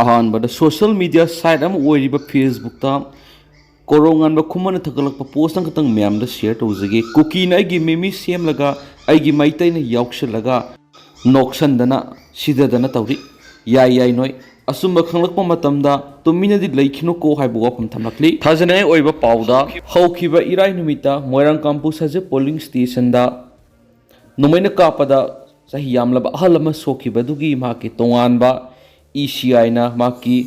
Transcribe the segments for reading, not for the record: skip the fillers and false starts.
ꯑꯍꯥꯟꯕꯗ social media side ꯑꯃ ꯑꯣꯏꯔꯤꯕ ꯐꯦꯁꯕꯨꯛꯇ ꯀꯣꯔꯧꯉꯥꯟꯕ ꯈꯨꯃꯟꯅ ꯊꯥꯒꯠꯂꯛꯄ ꯄꯣꯁ ꯑꯃꯈꯛꯇꯪ ꯃꯌꯥꯝꯗ ꯁꯤꯌꯔ ꯇꯧꯖꯒꯦ꯫ ꯀꯨꯀꯤꯅ ꯑꯩꯒꯤ ꯃꯤꯃꯤ ꯁꯦꯝꯂꯒ ꯑꯩꯒꯤ ꯃꯩꯇꯩꯅ ꯌꯥꯎꯁꯜꯂꯒ ꯅꯣꯛꯁꯟꯗꯅ ꯁꯤꯗꯗꯅ ꯇꯧꯔꯤ꯫ ꯌꯥꯏ ꯅꯣꯏ ꯑꯆꯨꯝꯕ ꯈꯪꯂꯛꯄ ꯃꯇꯝꯗ ꯇꯨꯃꯤꯅꯗꯤ ꯂꯩꯈꯤꯅꯨꯀꯣ ꯍꯥꯏꯕ ꯋꯥꯐꯝ ꯊꯝꯂꯛꯂꯤ꯫ ꯊꯥꯖꯅꯤꯡꯉꯥꯏ ꯑꯣꯏꯕ ꯄꯥꯎꯗ ꯍꯧꯈꯤꯕ ꯏꯔꯥꯏ ꯅꯨꯃꯤꯠꯇ ꯃꯣꯏꯔꯥꯡꯀꯥꯝꯄꯨ ꯁꯥꯖꯠ ꯄꯣꯂꯤꯡ ꯁ꯭ꯇꯦꯁꯟꯗ ꯅꯣꯡꯃꯩꯅ ꯀꯥꯞꯄꯗ ꯆꯍꯤ ꯌꯥꯝꯂꯕ ꯑꯍꯜ ꯑꯃ ꯁꯣꯛꯈꯤꯕꯗꯨꯒꯤ ꯃꯍꯥꯛꯀꯤ ꯇꯣꯉꯥꯟꯕ ECIꯅ ꯃꯍꯥꯛꯀꯤ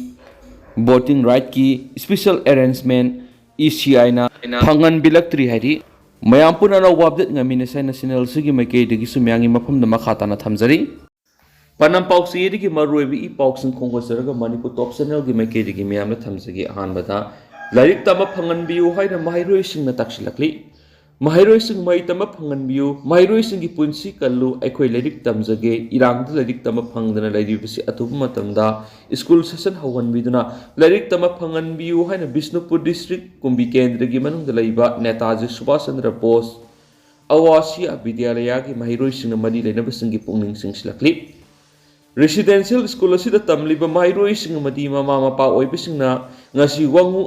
ꯚꯣꯇꯤꯡ ꯔꯥꯏꯠꯀꯤ ꯁ꯭ꯄꯦꯁꯤꯌꯦꯜ ꯑꯦꯔꯦꯟꯖꯃꯦꯟ ECIꯅ ꯐꯪꯍꯟꯕꯤꯔꯛꯇ꯭ꯔꯤ ꯍꯥꯏꯔꯤ꯫ ꯃꯌꯥꯝ ꯄꯨꯟꯅ ꯑꯅꯧꯕ ꯑꯞꯗꯦꯠ ꯉꯝꯃꯤꯟꯅꯁꯦ ꯍꯥꯏꯅ ꯆꯦꯅꯦꯜꯁꯤꯒꯤ ꯃꯥꯏꯀꯩꯗꯒꯤꯁꯨ ꯃꯌꯥꯝꯒꯤ ꯃꯐꯝꯗ ꯃꯈꯥ ꯇꯥꯅ ꯊꯝꯖꯔꯤ꯫ ꯄꯅꯝ ꯄꯥꯎꯆꯦꯗꯒꯤ ꯃꯔꯨꯑꯣꯏꯕ ꯄꯥꯎꯁꯤꯡ ꯈꯣꯝꯒꯠꯆꯔꯒ ꯃꯅꯤꯄꯨꯔ ꯇꯣꯞ ꯆꯦꯅꯦꯜꯒꯤ ꯃꯥꯏꯀꯩꯗꯒꯤ ꯃꯌꯥꯝꯗ ꯊꯝꯖꯒꯦ꯫ ꯑꯍꯥꯟꯕꯗ ꯂꯥꯏꯔꯤꯛ ꯇꯝꯕ ꯐꯪꯍꯟꯕꯤꯌꯨ ꯍꯥꯏꯅ ꯃꯍꯩꯔꯣꯏꯁꯤꯡꯅ ꯇꯛꯁꯤꯜꯂꯛꯂꯤ꯫ ꯃꯍꯩꯔꯣꯏꯁꯤꯡ ꯃꯍꯩ ꯇꯝꯕ ꯐꯪꯍꯟꯕꯤꯌꯨ, ꯃꯍꯩꯔꯣꯏꯁꯤꯡꯒꯤ ꯄꯨꯟꯁꯤ ꯀꯜꯂꯨ, ꯑꯩꯈꯣꯏ ꯂꯥꯏꯔꯤꯛ ꯇꯝꯖꯒꯦ, ꯏꯔꯥꯡꯗ ꯂꯥꯏꯔꯤꯛ ꯇꯝꯕ ꯐꯪꯗꯅ ꯂꯩꯔꯤꯕꯁꯤ ꯑꯊꯨꯕ ꯃꯇꯝꯗ ꯁ꯭ꯀꯨꯜ ꯁꯦꯁꯟ ꯍꯧꯍꯟꯕꯤꯗꯨꯅ ꯂꯥꯏꯔꯤꯛ ꯇꯝꯕ ꯐꯪꯍꯟꯕꯤꯌꯨ ꯍꯥꯏꯅ ꯕꯤꯁꯅꯨꯄꯨꯔ ꯗꯤꯁꯇ꯭ꯔꯤꯛ ꯀꯨꯝꯕꯤ ꯀꯦꯟꯗ꯭ꯔꯒꯤ ꯃꯅꯨꯡꯗ ꯂꯩꯕ ꯅꯦꯇꯥꯖꯤ ꯁꯨꯚꯥꯁ ꯆꯟꯗ꯭ꯔ ꯕꯣꯁ ꯑꯋꯥꯁꯤꯌꯥ ꯕꯤꯗ꯭ꯌꯥꯂꯌꯥꯒꯤ ꯃꯍꯩꯔꯣꯏꯁꯤꯡꯅ ꯃꯔꯤ ꯂꯩꯅꯕꯁꯤꯡꯒꯤ ꯄꯨꯛꯅꯤꯡ ꯆꯤꯡꯁꯤꯜꯂꯛꯂꯤ꯫ ꯔꯦꯁꯤꯗꯦꯟꯁꯤꯌꯦꯜ ꯁ꯭ꯀꯨꯜ ꯑꯁꯤꯗ ꯇꯝꯂꯤꯕ ꯃꯍꯩꯔꯣꯏꯁꯤꯡ ꯑꯃꯗꯤ ꯃꯃꯥ ꯃꯄꯥ ꯑꯣꯏꯕꯁꯤꯡꯅ ꯉꯁꯤ ꯋꯥꯡꯉꯨ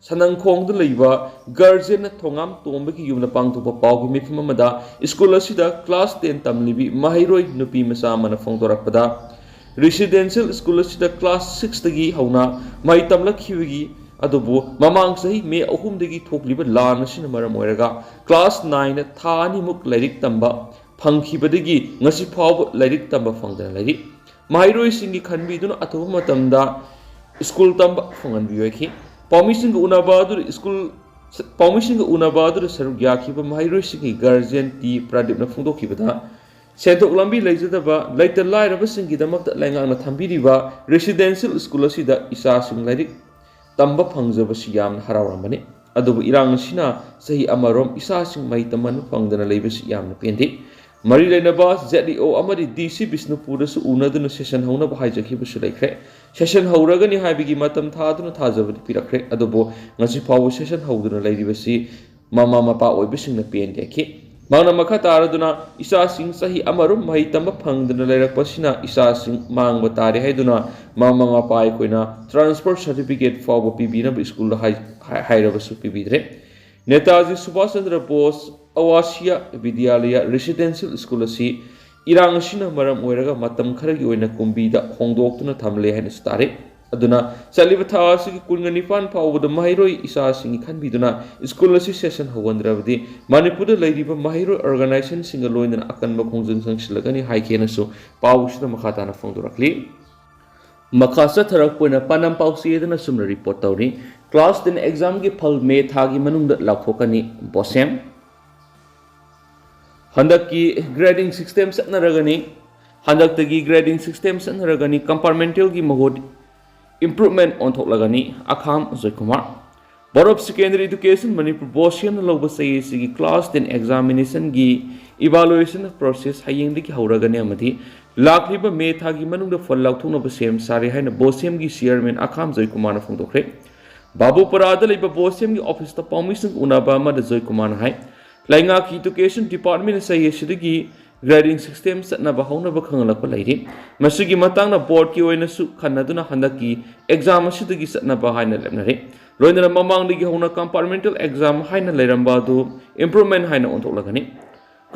ꯁꯅꯪꯈꯣꯡꯗ ꯂꯩꯕ ꯒꯥꯔꯖꯤꯌꯟꯅ ꯊꯣꯉꯥꯝ ꯇꯣꯝꯕꯒꯤ ꯌꯨꯝꯗ ꯄꯥꯡꯊꯣꯛꯄ ꯄꯥꯎꯒꯤ ꯃꯤꯐꯝ ꯑꯃꯗ ꯁ꯭ꯀꯨꯜ ꯑꯁꯤꯗ ꯀ꯭ꯂꯥꯁ 10 ꯇꯝꯂꯤꯕꯤ ꯃꯍꯩꯔꯣꯏ ꯅꯨꯄꯤ ꯃꯆꯥ ꯑꯃꯅ ꯐꯣꯡꯗꯣꯔꯛꯄꯗ ꯔꯦꯁꯤꯗꯦꯟꯁꯤꯌꯦꯜ ꯁ꯭ꯀꯨꯜ ꯑꯁꯤꯗ ꯀ꯭ꯂꯥꯁ 6ꯗꯒꯤ ꯍꯧꯅ ꯃꯍꯩ ꯇꯝꯂꯛꯈꯤꯕꯒꯤ ꯑꯗꯨꯕꯨ ꯃꯃꯥꯡ ꯆꯍꯤ ꯃꯦ 3ꯗꯒꯤ ꯊꯣꯛꯂꯤꯕ ꯂꯥꯟ ꯑꯁꯤꯅ ꯃꯔꯝ ꯑꯣꯏꯔꯒ ꯀ꯭ꯂꯥꯁ 9ꯗ ꯊꯥ 2 ꯂꯥꯏꯔꯤꯛ ꯇꯝꯕ ꯐꯪꯈꯤꯕꯗꯒꯤ ꯉꯁꯤ ꯐꯥꯎꯕ ꯂꯥꯏꯔꯤꯛ ꯇꯝꯕ ꯐꯪꯗꯅ ꯂꯩꯔꯤ꯫ ꯃꯍꯩꯔꯣꯏꯁꯤꯡꯒꯤ ꯈꯟꯕꯤꯗꯨꯅ ꯑꯊꯨꯕ ꯃꯇꯝꯗ ꯁ꯭ꯀꯨꯜ ꯇꯝꯕ ꯐꯪꯍꯟꯕꯤꯌꯨ ꯍꯥꯏꯈꯤ꯫ ꯄꯥꯎꯃꯤꯁꯤꯡꯒ ꯎꯅꯕ ꯑꯗꯨꯗ ꯁꯔꯨꯛ ꯌꯥꯈꯤꯕ ꯃꯍꯩꯔꯣꯏꯁꯤꯡꯒꯤ ꯒꯥꯔꯖꯤꯌꯟ ꯇꯤ ꯄ꯭ꯔꯗꯤꯞꯅ ꯐꯣꯡꯗꯣꯛꯈꯤꯕꯗ ꯁꯦꯟꯊꯣꯛ ꯂꯝꯕꯤ ꯂꯩꯖꯗꯕ ꯂꯩꯇ ꯂꯥꯏꯔꯕꯁꯤꯡꯒꯤꯗꯃꯛꯇ ꯂꯩꯉꯥꯛꯅ ꯊꯝꯕꯤꯔꯤꯕ ꯔꯦꯁꯤꯗꯦꯟꯁꯤꯌꯦꯜ ꯁ꯭ꯀꯨꯜ ꯑꯁꯤꯗ ꯏꯆꯥꯁꯤꯡ ꯂꯥꯏꯔꯤꯛ ꯇꯝꯕ ꯐꯪꯖꯕꯁꯤ ꯌꯥꯝꯅ ꯍꯔꯥꯎꯔꯝꯕꯅꯤ꯫ ꯑꯗꯨꯕꯨ ꯏꯔꯥꯡ ꯑꯁꯤꯅ ꯆꯍꯤ ꯑꯃꯔꯣꯝ ꯏꯆꯥꯁꯤꯡ ꯃꯍꯩ ꯇꯝꯍꯟꯕ ꯐꯪꯗꯅ ꯂꯩꯕꯁꯤ ꯌꯥꯝꯅ ꯄꯦꯟꯗꯦ꯫ ꯃꯔꯤ ꯂꯩꯅꯕ ZEO ꯑꯃꯗꯤ DC ꯕꯤꯁꯅꯨꯄꯨꯔꯗꯁꯨ ꯎꯅꯗꯨꯅ ꯁꯦꯁꯟ ꯍꯧꯅꯕ ꯍꯥꯏꯖꯈꯤꯕꯁꯨ ꯂꯩꯈ꯭ꯔꯦ꯫ ꯁꯦꯁꯟ ꯍꯧꯔꯒꯅꯤ ꯍꯥꯏꯕꯒꯤ ꯃꯇꯝ ꯊꯥꯗꯨꯅ ꯊꯥꯖꯕꯗꯤ ꯄꯤꯔꯛꯈ꯭ꯔꯦ꯫ ꯑꯗꯨꯕꯨ ꯉꯁꯤ ꯐꯥꯎꯕ ꯁꯦꯁꯟ ꯍꯧꯗꯨꯅ ꯂꯩꯔꯤꯕꯁꯤ ꯃꯃꯥ ꯃꯄꯥ ꯑꯣꯏꯕꯁꯤꯡꯅ ꯄꯦꯟꯗꯦ ꯍꯥꯏꯈꯤ꯫ ꯃꯍꯥꯛꯅ ꯃꯈꯥ ꯇꯥꯔꯗꯨꯅ ꯏꯆꯥꯁꯤꯡ ꯆꯍꯤ ꯑꯃꯔꯣꯝ ꯃꯍꯩ ꯇꯝꯕ ꯐꯪꯗꯅ ꯂꯩꯔꯛꯄꯁꯤꯅ ꯏꯆꯥꯁꯤꯡ ꯃꯥꯡꯕ ꯇꯥꯔꯦ ꯍꯥꯏꯗꯨꯅ ꯃꯃꯥ ꯃꯄꯥ ꯑꯩꯈꯣꯏꯅ ꯇ꯭ꯔꯥꯟꯁꯐꯔ ꯁꯥꯔꯇꯤꯐꯤꯀꯦꯠ ꯐꯥꯎꯕ ꯄꯤꯕꯤꯅꯕ ꯁ꯭ꯀꯨꯜꯗ ꯍꯥꯏꯔꯕꯁꯨ ꯄꯤꯕꯤꯗ꯭ꯔꯦ꯫ ꯅꯦꯇꯥꯖꯤ ꯁꯨꯚꯥꯁ ꯆꯟꯗ꯭ꯔ ꯕꯣꯁ ꯑꯋꯥꯁꯤꯌꯥ ꯕꯤꯗ꯭ꯌꯥꯂꯌꯥ ꯔꯦꯁꯤꯗꯦꯟꯁꯤꯌꯦꯜ ꯁ꯭ꯀꯨꯜ ꯑꯁꯤ ꯏꯔꯥꯡ ꯑꯁꯤꯅ ꯃꯔꯝ ꯑꯣꯏꯔꯒ ꯃꯇꯝ ꯈꯔꯒꯤ ꯑꯣꯏꯅ ꯀꯨꯝꯕꯤꯗ ꯍꯣꯡꯗꯣꯛꯇꯨꯅ ꯊꯝꯂꯦ ꯍꯥꯏꯅꯁꯨ ꯇꯥꯔꯤ꯫ ꯑꯗꯨꯅ ꯆꯠꯂꯤꯕ ꯊꯥ ꯑꯁꯤꯒꯤ 29 ꯐꯥꯎꯕꯗ ꯃꯍꯩꯔꯣꯏ ꯏꯆꯥꯁꯤꯡꯒꯤ ꯈꯟꯕꯤꯗꯨꯅ ꯁ꯭ꯀꯨꯜ ꯑꯁꯤ ꯁꯦꯁꯟ ꯍꯧꯍꯟꯗ꯭ꯔꯕꯗꯤ ꯃꯅꯤꯄꯨꯔꯗ ꯂꯩꯔꯤꯕ ꯃꯍꯩꯔꯣꯏ ꯑꯣꯔꯒꯅꯥꯏꯖꯦꯁꯟꯁꯤꯡꯒ ꯂꯣꯏꯅꯅ ꯑꯀꯟꯕ ꯈꯣꯡꯖꯪ ꯆꯪꯁꯤꯜꯂꯒꯅꯤ ꯍꯥꯏꯈꯤꯅꯁꯨ ꯄꯥꯎꯁꯤꯗ ꯃꯈꯥ ꯇꯥꯅ ꯐꯣꯡꯗꯣꯔꯛꯂꯤ꯫ ꯃꯈꯥ ꯆꯠꯊꯔꯛꯄ ꯑꯣꯏꯅ ꯄꯅꯝ ꯄꯥꯎꯆꯦꯗꯅ ꯁꯨꯝꯅ ꯔꯤꯄꯣꯔꯠ ꯇꯧꯔꯤ꯫ ꯀ꯭ꯂꯥꯁ 10 ꯑꯦꯛꯖꯥꯝꯒꯤ ꯐꯜ ꯃꯦ ꯊꯥꯒꯤ ꯃꯅꯨꯡꯗ ꯂꯥꯎꯊꯣꯛꯀꯅꯤ ꯕꯣꯁꯦꯝ꯫ ꯍꯟꯗꯛꯀꯤ ꯒ꯭ꯔꯦꯗꯤꯡ ꯁꯤꯁꯇꯦꯝ ꯆꯠꯅꯔꯒꯅꯤ꯫ ꯍꯟꯗꯛꯇꯒꯤ ꯒ꯭ꯔꯦꯗꯤꯡ ꯁꯤꯁꯇꯦꯝ ꯆꯠꯅꯔꯒꯅꯤ꯫ ꯀꯝꯄꯥꯔꯠꯃꯦꯟꯇꯦꯜꯒꯤ ꯃꯍꯨꯠ ꯏꯝꯄ꯭ꯔꯨꯚꯃꯦꯟ ꯑꯣꯟꯊꯣꯛꯂꯒꯅꯤ꯫ ꯑꯈꯥꯝ Joykumar. Board of secondary education Manipur ꯕꯣꯁꯦꯝꯅ ꯂꯧꯕ ꯆꯍꯤ ꯑꯁꯤꯒꯤ ꯀ꯭ꯂꯥꯁ 10 ꯑꯦꯛꯖꯥꯃꯤꯅꯦꯁꯟꯒꯤ ꯏꯚꯥꯂꯨꯑꯦꯁꯟ ꯄ꯭ꯔꯣꯁꯦꯁ ꯍꯌꯦꯡꯗꯒꯤ ꯍꯧꯔꯒꯅꯤ ꯑꯃꯗꯤ ꯂꯥꯛꯂꯤꯕ ꯃꯦ ꯊꯥꯒꯤ ꯃꯅꯨꯡꯗ ꯐꯜ ꯂꯥꯎꯊꯣꯛꯅꯕ ꯁꯦꯝ ꯁꯥꯔꯦ ꯍꯥꯏꯅ ꯕꯣꯁꯦꯝꯒꯤ ꯆꯤꯌꯔꯃꯦꯟ ꯑꯈꯥꯝ ꯖꯣꯏꯀꯨꯃꯥꯔꯅ ꯐꯣꯡꯗꯣꯛꯈ꯭ꯔꯦ꯫ ꯕꯥꯕꯨꯄꯨꯔꯥꯗ ꯂꯩꯕ ꯕꯣꯁꯦꯝꯒꯤ ꯑꯣꯐꯤꯁꯇ ꯄꯥꯎꯃꯤꯁꯤꯡ ꯎꯅꯕ ꯑꯃꯗ ꯖꯣꯏꯀꯨꯃꯥꯔꯅ ꯍꯥꯏ ꯂꯩꯉꯥꯛꯀꯤ ꯏꯗꯨꯀꯦꯁꯟ ꯗꯤꯄꯥꯔꯠꯃꯦꯟꯠꯅ ꯆꯍꯤ ꯑꯁꯤꯗꯒꯤ ꯒ꯭ꯔꯦꯗꯤꯡ ꯁꯤꯁꯇꯦꯝ ꯆꯠꯅꯕ ꯍꯧꯅꯕ ꯈꯪꯍꯜꯂꯛꯄ ꯂꯩꯔꯤ꯫ ꯃꯁꯤꯒꯤ ꯃꯇꯥꯡꯗ ꯕꯣꯔꯗꯀꯤ ꯑꯣꯏꯅꯁꯨ ꯈꯟꯅꯗꯨꯅ ꯍꯟꯗꯛꯀꯤ ꯑꯦꯛꯖꯥꯝ ꯑꯁꯤꯗꯒꯤ ꯆꯠꯅꯕ ꯍꯥꯏꯅ ꯂꯦꯞꯅꯔꯤ꯫ ꯂꯣꯏꯅꯅ ꯃꯃꯥꯡꯗꯒꯤ ꯍꯧꯅ ꯀꯝꯄꯥꯔꯠꯃꯦꯟꯇꯦꯜ ꯑꯦꯛꯖꯥꯝ ꯍꯥꯏꯅ ꯂꯩꯔꯝꯕ ꯑꯗꯨ ꯏꯝꯄ꯭ꯔꯨꯚꯃꯦꯟ ꯍꯥꯏꯅ ꯑꯣꯟꯊꯣꯛꯂꯒꯅꯤ꯫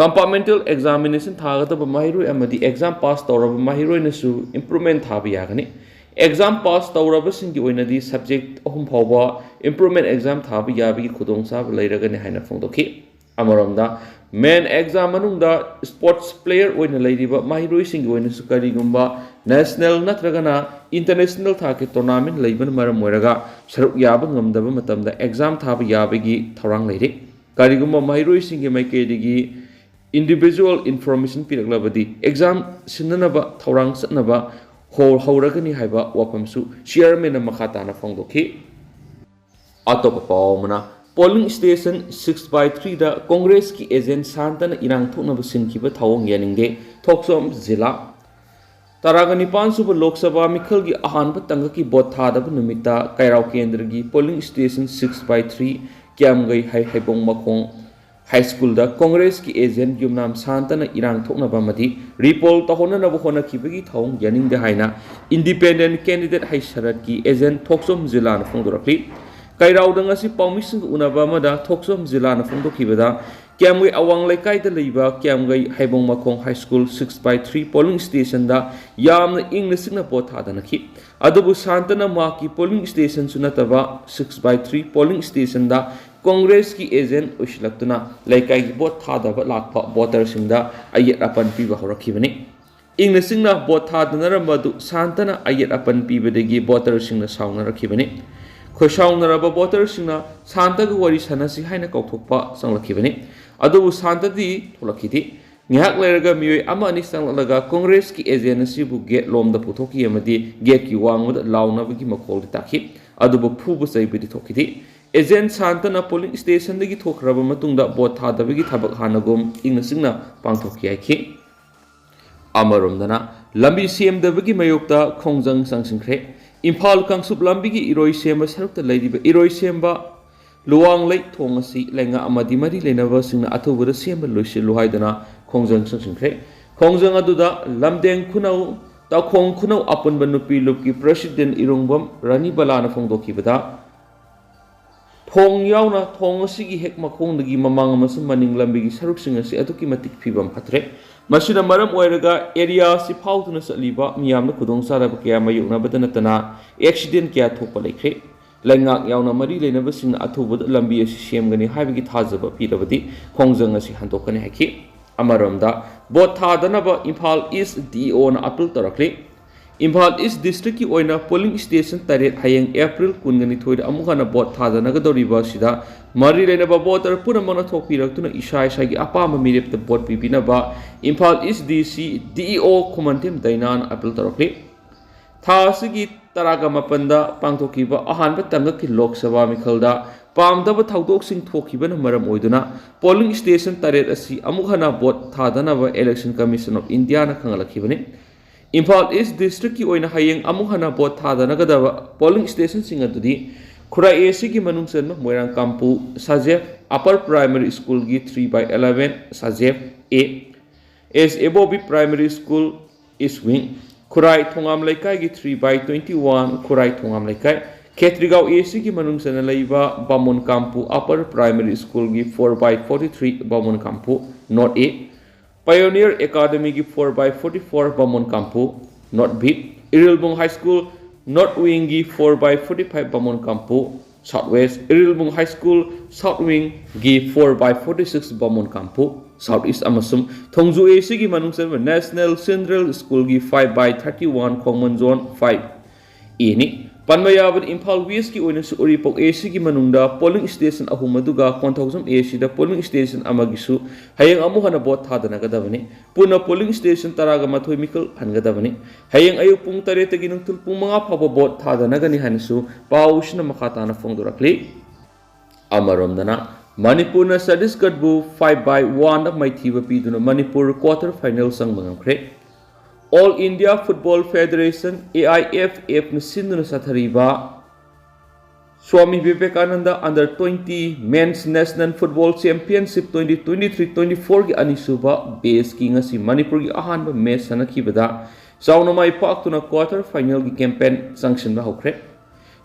ꯀꯝꯄꯥꯔꯠꯃꯦꯟꯇꯦꯜ ꯑꯦꯛꯖꯥꯃꯤꯅꯦꯁꯟ ꯊꯥꯒꯗꯕ ꯃꯍꯩꯔꯣꯏ ꯑꯃꯗꯤ ꯑꯦꯛꯖꯥꯝ ꯄꯥꯁ ꯇꯧꯔꯕ ꯃꯍꯩꯔꯣꯏꯅꯁꯨ ꯏꯝꯄ꯭ꯔꯨꯚꯃꯦꯟ ꯊꯥꯕ ꯌꯥꯒꯅꯤ꯫ ꯑꯦꯛꯖꯥꯝ ꯄꯥꯁ ꯇꯧꯔꯕꯁꯤꯡꯒꯤ ꯑꯣꯏꯅꯗꯤ ꯁꯕꯖꯦꯛ 3 ꯐꯥꯎꯕ ꯏꯝꯄ꯭ꯔꯨꯚꯃꯦꯟ ꯑꯦꯛꯖꯥꯝ ꯊꯥꯕ ꯌꯥꯕꯒꯤ ꯈꯨꯗꯣꯡꯆꯥꯕ ꯂꯩꯔꯒꯅꯤ ꯍꯥꯏꯅ ꯐꯣꯡꯗꯣꯛꯈꯤ꯫ ꯑꯃꯔꯣꯝꯗ ꯃꯦꯟ ꯑꯦꯛꯖꯥꯝ ꯃꯅꯨꯡꯗ ꯁ꯭ꯄꯣꯔꯠꯁ ꯄ꯭ꯂꯦꯌꯔ ꯑꯣꯏꯅ ꯂꯩꯔꯤꯕ ꯃꯍꯩꯔꯣꯏꯁꯤꯡꯒꯤ ꯑꯣꯏꯅꯁꯨ ꯀꯔꯤꯒꯨꯝꯕ ꯅꯦꯁꯅꯦꯜ ꯅꯠꯇ꯭ꯔꯒꯅ ꯏꯟꯇꯔꯅꯦꯁꯅꯦꯜ ꯊꯥꯛꯀꯤ ꯇꯣꯔꯅꯥꯃꯦꯟꯠ ꯂꯩꯕꯅ ꯃꯔꯝ ꯑꯣꯏꯔꯒ ꯁꯔꯨꯛ ꯌꯥꯕ ꯉꯝꯗꯕ ꯃꯇꯝꯗ ꯑꯦꯛꯖꯥꯝ ꯊꯥꯕ ꯌꯥꯕꯒꯤ ꯊꯧꯔꯥꯡ ꯂꯩꯔꯤ꯫ ꯀꯔꯤꯒꯨꯝꯕ ꯃꯍꯩꯔꯣꯏꯁꯤꯡꯒꯤ ꯃꯥꯏꯀꯩꯗꯒꯤ ꯏꯟꯗꯤꯚꯤꯖꯨꯋꯦꯜ ꯏꯟꯐꯣꯔꯃꯦꯁꯟ ꯄꯤꯔꯛꯂꯕꯗꯤ ꯑꯦꯛꯖꯥꯝ ꯁꯤꯟꯅꯅꯕ ꯊꯧꯔꯥꯡ ꯆꯠꯅꯕ ꯍꯧꯔꯒꯅꯤ ꯍꯥꯏꯕ ꯋꯥꯐꯝꯁꯨ ꯆꯤꯌꯔꯃꯦꯟꯅ ꯃꯈꯥ ꯇꯥꯅ ꯐꯣꯡꯗꯣꯛꯈꯤ꯫ ꯑꯇꯣꯞꯄ ꯄꯥꯎ ꯑꯃꯅ ꯄꯣꯂꯤꯡ ꯁ꯭ꯇꯦꯁꯟ 6/3ꯗ ꯀꯣꯡꯒ꯭ꯔꯦꯁꯀꯤ ꯑꯦꯖꯦꯟꯠ ꯁꯥꯟꯇꯅ ꯏꯔꯥꯡ ꯊꯣꯛꯅꯕ ꯁꯤꯟꯈꯤꯕ ꯊꯧꯑꯣꯡ ꯌꯥꯅꯤꯡꯗꯦ ꯊꯣꯛꯆꯣꯝ ꯖꯤꯂꯥ꯫ 19 ꯁꯨꯕ ꯂꯣꯛ ꯁꯚꯥ ꯃꯤꯈꯜꯒꯤ ꯑꯍꯥꯟꯕ ꯇꯥꯡꯀꯛꯀꯤ ꯚꯣꯠ ꯊꯥꯗꯕ ꯅꯨꯃꯤꯠꯇ ꯀꯩꯔꯥꯎ ꯀꯦꯟꯗ꯭ꯔꯒꯤ polling station 6/3 Kyamgei high school da congress ki agent yumnam santana irang thokna ba madi repol ta hona na hona khibagi thong yaning de haina independent candidate hai sharat ki agent thoksom zila na phongdorakli kairau dang asi pawmising unaba mada thoksom zila na phongdokhibada Kiamway awang laikai da leiba kiamgai haibong makong high school 6/3 polling station da yamna english na potha da nakhi adubu santana ma ki polling station sunataba 6/3 polling station da congress ki agent ushlaktuna laikai ki bot tha da lakpa voter singda ayet apan pi ba horakhibani english na bot tha da naramadu santana ayet apan pi bedegi voter singna sauna rakhibani khosaunaraba voter singna santaga wari sanasi haina kauthokpa sanglakibani adubu santadi tholakhidi ngihak lerga mioi ama ani sanglalaga congress ki agent asibu gate lomda puthoki amadi gate ki wangmada launa bagi makol takhi adubu phubu saibidi thokidi agent santana polling station dagi thokraba matungda bot thadabagi thabak hanagum ingnasingna pangthokki aiki amaromdana lambi semdabagi mayokta khongjang sangsingkhre Imphal Kangsup Lambigi Iroi Semba Sarukta Ladiba Iroi Semba Luang Lake Tongasi Lenga Amadi Mari Lenava Singna Atubura Semba Lushi Luhaidana Kongjang Sangsingkre Kongjang Aduda Lamdeng Kunau Ta Kong Kunau Apan Banupi Lupki President Irungbam Rani Balana Fongdoki Bada Thong Yauna Tongasi Hek Makongdagi Mamang Masum Maning Lambigi Saruk Singasi Atuki Matik Pibam Patre Masina Maram Oiraga area si Pautuna Saliba Miam Kudong Saraba Kiamayuna Badanatana accident Kia Topa Lake Langak Yauna Mari Lenavasin Atubud Lambi Shamgani Havigi Tazaba Piravati Kongjang as Hantokane Haki Amaramda Bot Tadanaba Imphal East DO on Apple Tarakli Imphal East District ki oina polling station taret hayang April kungani thoid amukana bot thadanaga doriba sida mari lenaba voter punamana thokpiraktuna isai sagi apama mirepta bot pipina ba Imphal East DC DO khumantem dainan April tarakli thasigi taraga mapanda pangthokiba ahanba tangaki lok sabha mikhalda pamdaba thaudok sing thokibana maram oiduna polling station taret asi amukhana bot thadanaba election commission of India na khangalakhibani Imphal East District ki oina hayeng amuhana bot thadanagadaba polling station sing adudi khura AC ki manungsen moirang kampu sajef upper primary school gi 3/11 sajef A as abobi primary school is wing khurai thongam laikai gi 3/21 khurai thongam laikai Khetrigau AC ki manungsen laiba bamon kampu upper primary school gi 4/43 bamon kampu not A Pioneer Academy ki 4/44 Bamon Kampu, North Bit, Irilbung High School, North Wing ki 4/45 Bamon Kampu, Southwest, Irilbung High School, South Wing ki 4/46 Bamon Kampu, Southeast Amasum, Thongju AC ki manungsan National Central School ki 5/31 Common Zone 5. Ini Panmayabad Imphal West ki oina su Uripok AC ki manungda polling station ahumaduga 1000 AC da polling station amagisu hayang amuhana bot thadanagadabani puna polling station taraga mathoi mikal hangadabani hayang ayu pung tare tagi nungtul pung manga phaba bot thadanagani hanisu paushna makhatana fongdorakli amaromdana Manipur na Chhattisgarh bu 5/1 maithiba piduna Manipur quarter final sang mangamkhre All India Football Federation AIFF na sinduna sathariba Swami Vivekananda Under 20 Men's National Football Championship 2023-24 ki anisuba base ki ngasi Manipur ki ahanba match sanakibada saunamai paktuna quarter final ki campaign sanction ba hokre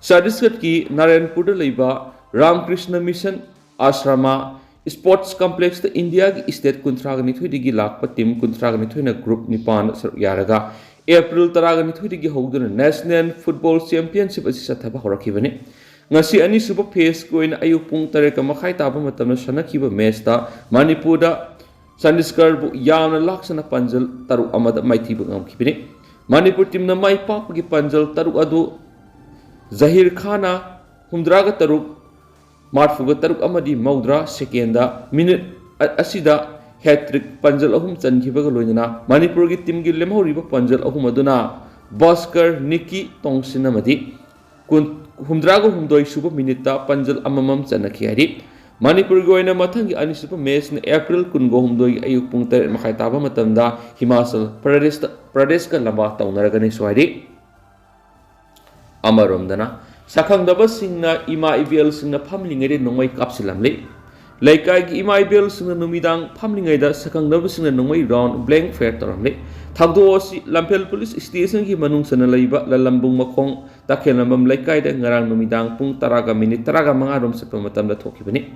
Chhattisgarh ki Narayanpur da leiba Ramkrishna Mission Ashrama Sports Complex the India ki state kuntragani thoidigi lakpa team kuntragani thoina group nipan yaraga April taragani thoidigi hogduna National Football Championship asi sathaba horakibani ngasi ani suba phase ko in ayu pung tare ka makhai taba matamna sanakiba match ta Manipur da Chhattisgarh bu yamna laksana panjal taru amada maithiba ngamkhibini Manipur team na mai pak gi panjal taru adu Zahir Khana humdraga taru Marfuga taruk amadi maudra sekenda minute asida hat-trick panjal ahum chankibaga loinana Manipur gi team gi lemhoriba panjal ahum aduna Bhaskar Nikki Tongsin amadi humdraga humdoi suba minute ta panjal amamam chanaki hari Manipur gi oina mathangi anisuba match na April kungo humdoi ayuk pung 3 makhai taba matamda Himachal Pradesh ka lamba taunaragani swari Amaromdana Sakhangdaba singna ima ibel singna family ngere nongmai kapsilamle Laikai imai bel sing numidang phamlingai da sakangdab sing nongmai round blank fair taramle thagdo si lampel police station ki manung sana laiba lalambung makong takhelamam laikai da ngarang numidang pung taraga minute taraga manga rom satpa matam da thokibani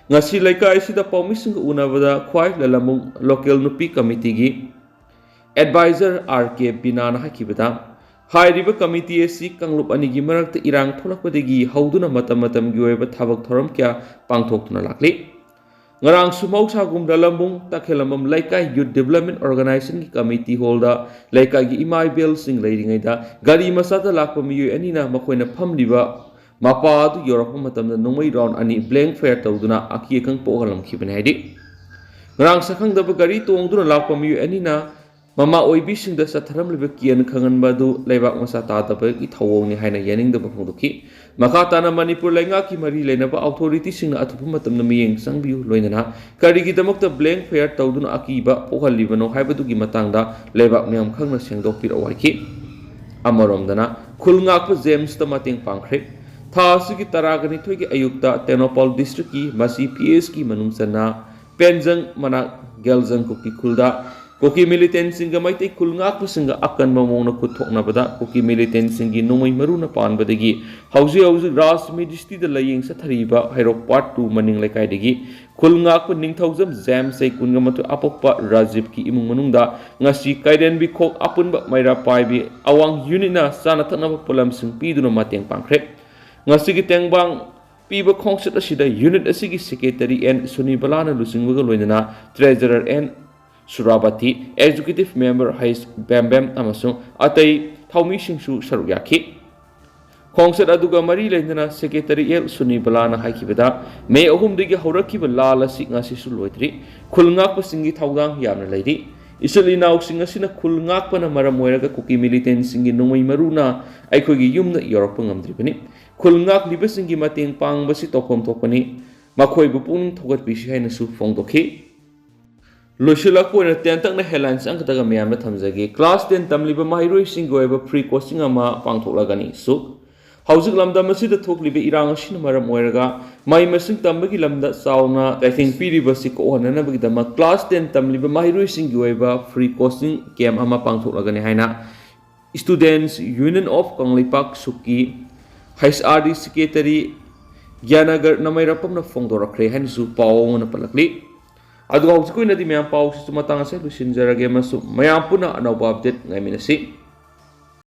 ngasi laikai sida paumi sing unabada khwai lalambung local nupi committee gi advisor RK Binana hakibada Hairiba committee asi kanglup anigi marakta irang tholakpadagi hauduna matam gi oiba thabak thoram kya pangthokna lakli ngarang sumau sagum dalambung takhelamam laikai youth development organization ki committee holda laikai gi imai bel sing leiringai da gari masada lakpa miyu anina makoina phamliba mapa du yorok matam da nongmai round ani blank fair tawduna aki kang pogalam khibane haidi ngarang sakhang da gari tongduna lakpa miyu anina Mama oibi sing da satharam liba kian khanganba du leibak masa ta ta ba ki thawong ni haina yaning da phongdoki makata na manipur lenga ki mari lena ba authority sing na athupu matam na miyeng sangbiu loinana kari gi damakta blank fair tawduna akiba pohal libano haibadu gi matang da leibak myam khangna sengdok pir awai ki amarom dana khulngak pa james ta mating pangkhre tha su gi taragani thoi gi ayukta tenopal district ki masi ps ki manung sana penjang mana geljang ko ki khulda Koki militant singa maitai kulngak pa singa akan mamong na kuthok na bada koki militant singi numay maru na paan badagi hausi ras majesty da laying sa thariba hairok part 2 maning laikai dagi kulngak pa ning thausam jam say kunga matu apokpa rajib ki imung manungda ngasi kaiden bi khok apun ba maira pai bi awang unit na sana thakna ba pulam sing pi duna mateng pangkhre ngasi gi tengbang piba khongset asida unit asigi secretary and suni balana lusingwa loinana treasurer and Surabati, Executive Member Hais Bambam Amasung, Atai Taumi Singsu Sarugyaki. Kongset Aduga Mari Lendana, Secretary El Suni Balana Haikibada, May Ohum Digi Horaki Lala Signa Sisuloitri, Kulngak Singi Taugang Yana Lady. Isali now singasina Kulngak Pana Maramoraga Kuki Militant Singi Numi Maruna, Aikogi Yum the Europangam Dripani, Kulngak Libasingi Mating Pang Basi Tokom Topani, Makoi Bupun Togat Bishaina Su Fongdoki. Loshila ko na tentak na headlines ang kataga mayam na thamjagi class 10 tamliba mahiroi singoeba free coaching ama pangthoklagani su hauzik lamda masida thoklibe irang asin maram oiraga mai masing tambagi lamda sauna I think piriba si ko honana bagi dama class 10 tamliba mahiroi singoeba free coaching camp ama pangthoklagani haina students union of kanglakpa suki HRD secretary Gyanagar namairapam na fongdorakre hain su pawong na palakli Aduh, aku suka ini di mayam pau, cuma tangan saya lusin jarang game masuk. Mayam pun nak update ngai minasi.